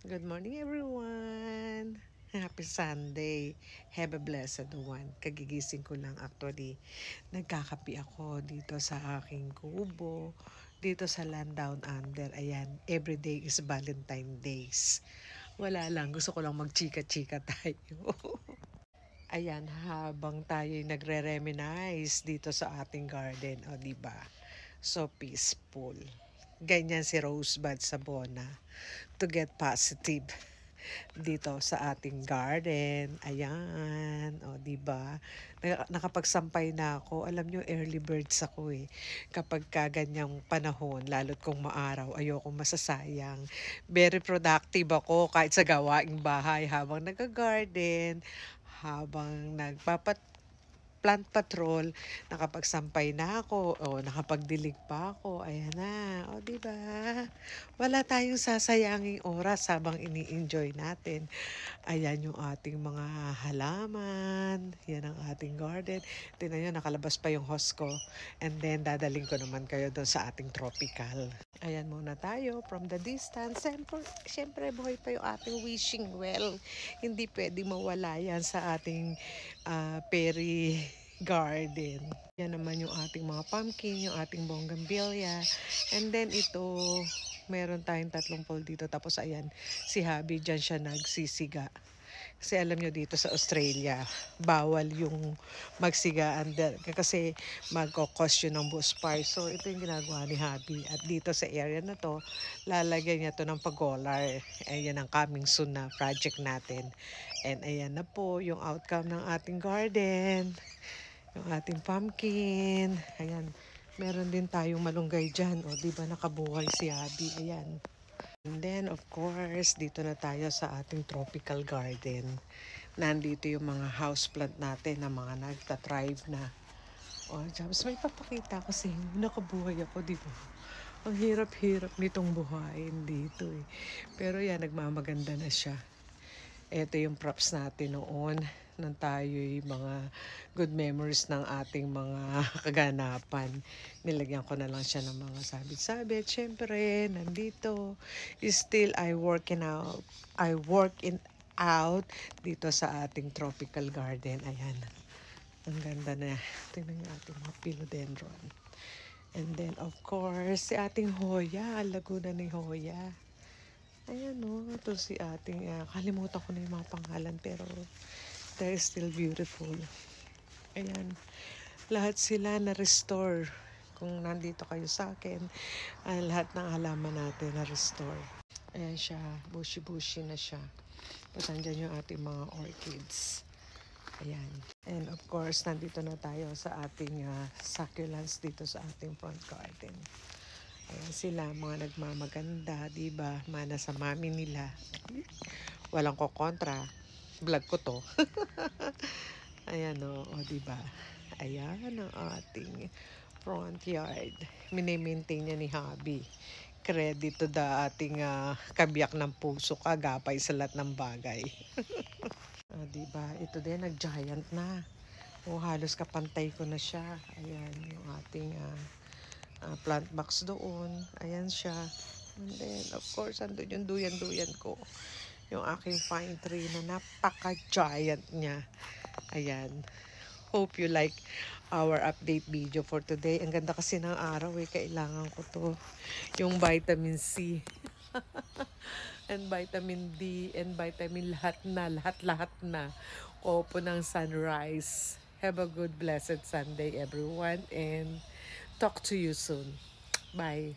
Good morning, everyone. Happy Sunday. Have a blessed one. Kagigising ko lang actually. Nagkakapi ako dito sa aking kubo. Dito sa Land Down Under. Ayan, every day is Valentine Days. Wala lang, gusto ko lang magchika-chika tayo. Ayan, habang tayo'y nagre-reminisce dito sa ating garden. O, di ba? So peaceful. Ganyan si Rosebud Sabona to get positive dito sa ating garden. Ayan. O, di ba? Nakapagsampay na ako. Alam nyo, early birds ako eh. Kapag ganyang panahon, lalo't kung maaraw, ayoko masasayang. Very productive ako kahit sa gawaing bahay habang nag-garden, habang plant patrol, nakapagsampay na ako, o nakapagdilig pa ako, ayan na, o di ba? Wala tayong sasayanging oras habang ini-enjoy natin. Ayan yung ating mga halaman, yan ang ating garden. Tingnan nyo, nakalabas pa yung host ko. And then, dadaling ko naman kayo doon sa ating tropical. Ayan muna tayo from the distance. Siyempre, buhay pa yung ating wishing well. Hindi pwede mawala yan sa ating peri garden. Yan naman yung ating mga pumpkin, yung ating bougainvillea. And then ito, meron tayong 3 pole dito. Tapos ayan, si Habi dyan siya nagsisiga. Kasi alam nyo dito sa Australia, bawal yung magsiga under. Kasi magkakos yun ng bushfire. So ito yung ginagawa ni Habi. At dito sa area na to, lalagyan niya to ng pagolar. Ayan ang coming soon na project natin. And ayan na po yung outcome ng ating garden. Yung ating pumpkin. Ayan. Meron din tayong malunggay dyan. O, di ba nakabuhay si Habi? Ayan. And then, of course, dito na tayo sa ating tropical garden. Nandito yung mga houseplant natin na mga nagtatrive na. O, Jams, may papakita kasi nakabuhay ako, di ba? Ang hirap-hirap nitong buhayin dito eh. Pero yan, nagmamaganda na siya. Ito yung props natin noon nang tayo'y mga good memories ng ating mga kaganapan. Nilagyan ko na lang siya ng mga sabit-sabit. Siyempre, nandito. Still, I work in out dito sa ating tropical garden. Ayan. Ang ganda na. Tingnan niyo ating mga philodendron. And then, of course, si ating Hoya. Laguna ni Hoya. Ayan o, ito si ating, kalimutan ko na yung mga pangalan pero they're still beautiful. Ayan, lahat sila na-restore. Kung nandito kayo sa akin, lahat ng halaman natin na-restore. Ayan siya, bushy-bushy na siya. Tapos andyan yung ating mga orchids. Ayan. And of course, nandito na tayo sa ating succulents dito sa ating front garden. Ayan sila, mga nagmamaganda, diba? Mana sa mami nila. Walang kokontra. Vlog ko to. Ayan o, diba? Ayan ang ating front yard. Minimaintain niya ni Habi. Credit to the ating kabiyak ng puso, kagapay sa lahat ng bagay. Diba? Ito din, nag-giant na. O, halos kapantay ko na siya. Ayan, yung ating plant box doon. Ayan siya. And then, of course, andun yung duyan-duyan ko. Yung aking pine tree na napaka-giant niya. Ayan. Hope you like our update video for today. Ang ganda kasi ng araw eh. Kailangan ko to. Yung vitamin C. And vitamin D. And vitamin lahat na. Opo ng sunrise. Have a good, blessed Sunday, everyone. And talk to you soon. Bye.